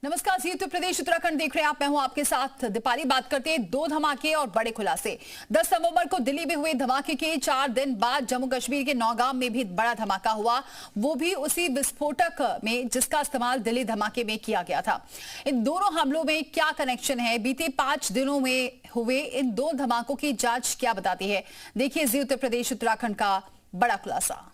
नमस्कार जी, उत्तर प्रदेश उत्तराखंड देख रहे हैं आप। मैं हूं आपके साथ दीपाली। बात करते हैं दो धमाके और बड़े खुलासे। 10 नवंबर को दिल्ली में हुए धमाके के 4 दिन बाद जम्मू कश्मीर के नौगाम में भी बड़ा धमाका हुआ, वो भी उसी विस्फोटक में जिसका इस्तेमाल दिल्ली धमाके में किया गया था। इन दोनों हमलों में क्या कनेक्शन है, बीते 5 दिनों में हुए इन दो धमाकों की जांच क्या बताती है, देखिए जी उत्तर प्रदेश उत्तराखंड का बड़ा खुलासा।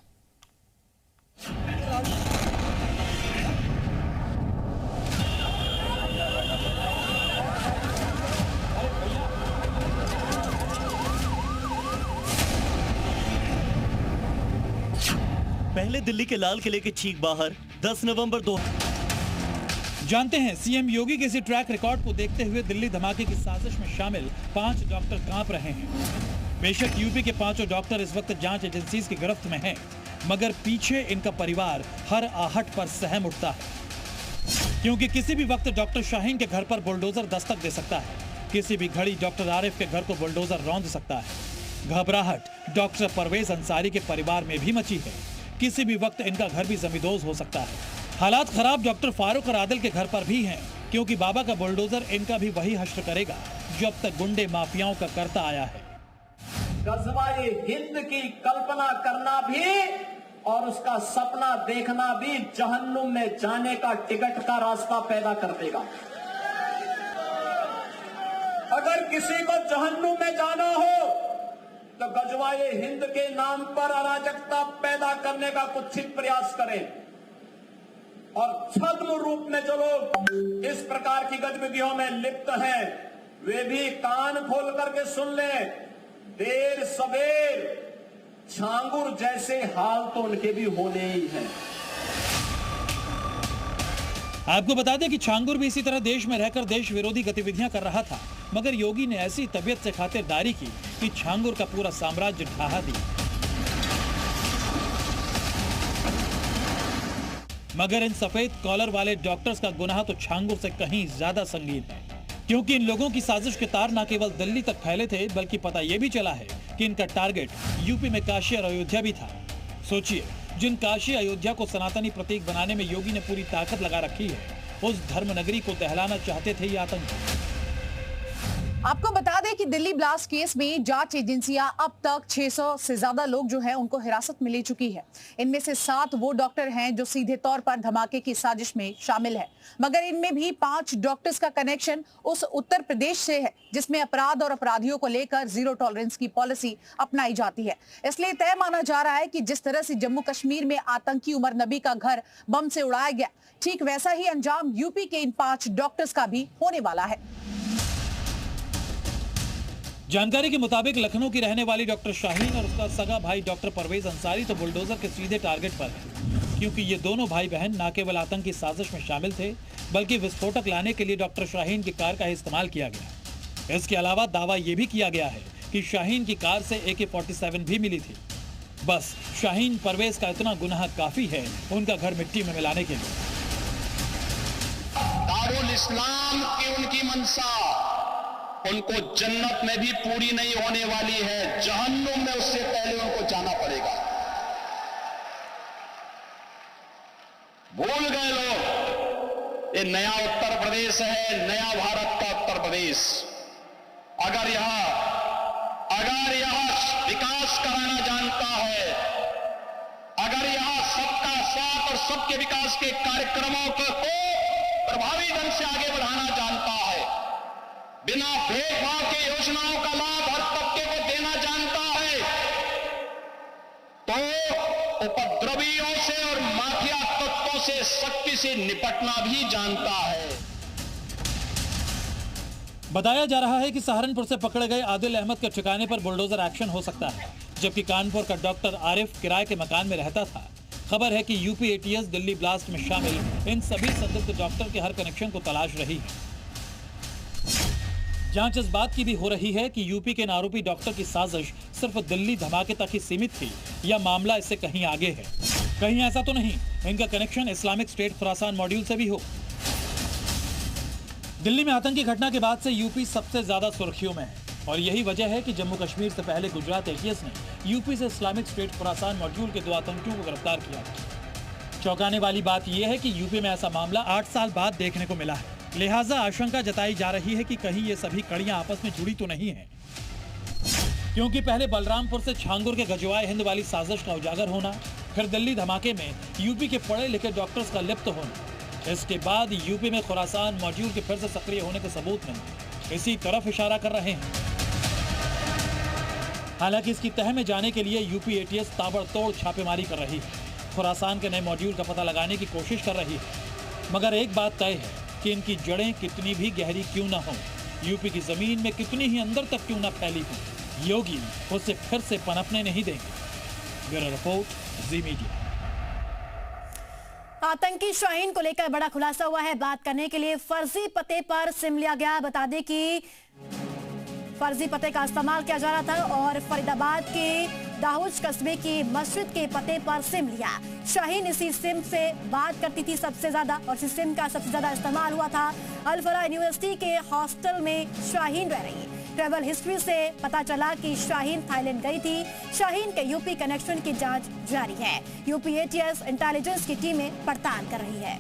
पहले दिल्ली के लाल किले के ठीक बाहर 10 नवंबर 2। जानते हैं सीएम योगी के इसी ट्रैक रिकॉर्ड को देखते हुए दिल्ली धमाके की साजिश में शामिल 5 डॉक्टर कांप रहे हैं। बेशक यूपी के 5 डॉक्टर इस वक्त जांच एजेंसीज की गिरफ्त में हैं, मगर पीछे इनका परिवार हर आहट पर सहम उठता है, क्योंकि किसी भी वक्त डॉक्टर शाहीन के घर पर बुलडोजर दस्तक दे सकता है, किसी भी घड़ी डॉक्टर आरिफ के घर को बुलडोजर रौंद सकता है। घबराहट डॉक्टर परवेज अंसारी के परिवार में भी मची है, किसी भी वक्त इनका घर भी जमींदोज हो सकता है। हालात खराब डॉक्टर फारूक और आदिल के घर पर भी हैं, क्योंकि बाबा का बुलडोजर इनका भी वही हश्र करेगा जो अब तक गुंडे माफियाओं का करता आया है। गज़वाए हिंद की कल्पना करना भी और उसका सपना देखना भी जहन्नुम में जाने का टिकट का रास्ता पैदा कर देगा। अगर किसी को जहन्नुम में जाना हो तो गज़वाए हिंद के नाम पर अराजकता पैदा करने का कुत्सित प्रयास करें, और छद्म रूप में जो लोग इस प्रकार की गतिविधियों में लिप्त हैं वे भी कान खोल करके सुन लें। देर सवेर छांगुर जैसे हाल तो उनके भी होने ही हैं। आपको बता दें कि छांगुर भी इसी तरह देश में रहकर देश विरोधी गतिविधियां कर रहा था, मगर योगी ने ऐसी तबीयत से खातिरदारी की कि छांगुर का पूरा साम्राज्य ढहा दिया। मगर इन सफेद कॉलर वाले डॉक्टर्स का गुनाह तो छांगुर से कहीं ज्यादा संगीन है, क्योंकि इन लोगों की साजिश के तार न केवल दिल्ली तक फैले थे, बल्कि पता यह भी चला है कि इनका टारगेट यूपी में काशी और अयोध्या भी था। सोचिए, जिन काशी अयोध्या को सनातनी प्रतीक बनाने में योगी ने पूरी ताकत लगा रखी है, उस धर्म नगरी को दहलाना चाहते थे ये आतंकी। आपको बता दें कि दिल्ली ब्लास्ट केस में जांच एजेंसियां अब तक 600 से ज्यादा लोग जो हैं उनको हिरासत में ले चुकी है। इनमें से 7 वो डॉक्टर हैं जो सीधे तौर पर धमाके की साजिश में शामिल है, मगर इनमें भी 5 डॉक्टर्स का कनेक्शन उस उत्तर प्रदेश से है जिसमें अपराध और अपराधियों को लेकर जीरो टॉलरेंस की पॉलिसी अपनाई जाती है। इसलिए तय माना जा रहा है कि जिस तरह से जम्मू कश्मीर में आतंकी उमर नबी का घर बम से उड़ाया गया, ठीक वैसा ही अंजाम यूपी के इन 5 डॉक्टर्स का भी होने वाला है। जानकारी के मुताबिक लखनऊ की रहने वाली डॉक्टर शाहीन और उसका सगा भाई डॉक्टर परवेज अंसारी तो बुलडोजर के सीधे टारगेट पर है, क्योंकि ये दोनों भाई बहन न केवल आतंकी साजिश में शामिल थे, बल्कि विस्फोटक लाने के लिए डॉक्टर शाहीन की कार का इस्तेमाल किया गया। इसके अलावा दावा यह भी किया गया है कि शाहीन की कार से AK-47 भी मिली थी। बस शाहीन परवेज का इतना गुनाह काफी है उनका घर मिट्टी में मिलाने के लिए। दारुल इस्लाम की उनकी मंशा उनको जन्नत में भी पूरी नहीं होने वाली है, जहन्नुम में उससे पहले उनको जाना पड़ेगा। भूल गए लोग, ये नया उत्तर प्रदेश है, नया भारत का उत्तर प्रदेश। अगर यहां विकास कराना जानता है, अगर यहां सबका साथ और सबके विकास के कार्यक्रमों को प्रभावी ढंग से आगे बढ़ाना जानता है, बिना भेदभाव के योजनाओं का लाभ हर तबके को देना जानता है, तो उपद्रवियों से और माफिया तत्वों से सख्ती से निपटना भी जानता है। बताया जा रहा है कि सहारनपुर से पकड़े गए आदिल अहमद के ठिकाने पर बुलडोजर एक्शन हो सकता है, जबकि कानपुर का डॉक्टर आरिफ किराए के मकान में रहता था। खबर है कि यूपी ATS दिल्ली ब्लास्ट में शामिल इन सभी संदिग्ध डॉक्टर के हर कनेक्शन को तलाश रही है। जांच इस बात की भी हो रही है कि यूपी के आरोपी डॉक्टर की साजिश सिर्फ दिल्ली धमाके तक ही सीमित थी या मामला इससे कहीं आगे है। कहीं ऐसा तो नहीं इनका connection Islamic State Khorasan module से भी हो। दिल्ली में आतंकी घटना के बाद से यूपी सबसे ज्यादा सुर्खियों में है, और यही वजह है कि जम्मू कश्मीर से पहले गुजरात ATS ने यूपी से इस्लामिक स्टेट खुरासान मॉड्यूल के 2 आतंकियों को गिरफ्तार किया। चौंकाने वाली बात यह है कि यूपी में ऐसा मामला 8 साल बाद देखने को मिला है। लिहाजा आशंका जताई जा रही है कि कहीं ये सभी कड़ियां आपस में जुड़ी तो नहीं हैं। क्योंकि पहले बलरामपुर से छांगुर के गजवाए हिंद वाली साजिश का उजागर होना, फिर दिल्ली धमाके में यूपी के पढ़े लिखे डॉक्टर्स का लिप्त होना, इसके बाद यूपी में खुरासान मॉड्यूल के फिर से सक्रिय होने के सबूत नहीं इसी तरफ इशारा कर रहे हैं। हालांकि इसकी तह में जाने के लिए यूपी एटीएस ताबड़तोड़ छापेमारी कर रही है, खुरासान के नए मॉड्यूल का पता लगाने की कोशिश कर रही है। मगर एक बात तय है कि इनकी जड़ें कितनी भी गहरी क्यों न हो, यूपी की जमीन में कितनी ही अंदर तक क्यों न फैली हो, योगी उसे फिर से पनपने नहीं देंगे। ब्यूरो रिपोर्ट, जी मीडिया। आतंकी शाहीन को लेकर बड़ा खुलासा हुआ है। बात करने के लिए फर्जी पते पर सिम लिया गया। बता दें कि फर्जी पते का इस्तेमाल किया जा रहा था और फरीदाबाद के दाऊद कस्बे की मस्जिद के पते पर सिम लिया। शाहीन इसी सिम से बात करती थी सबसे ज्यादा और इसी सिम का सबसे ज्यादा इस्तेमाल हुआ था। अल फलाह यूनिवर्सिटी के हॉस्टल में शाहीन रह रही है। ट्रैवल हिस्ट्री से पता चला कि शाहीन थाईलैंड गई थी। शाहीन के यूपी कनेक्शन की जांच जारी है। यूपी एटीएस इंटेलिजेंस की टीमें पड़ताल कर रही है।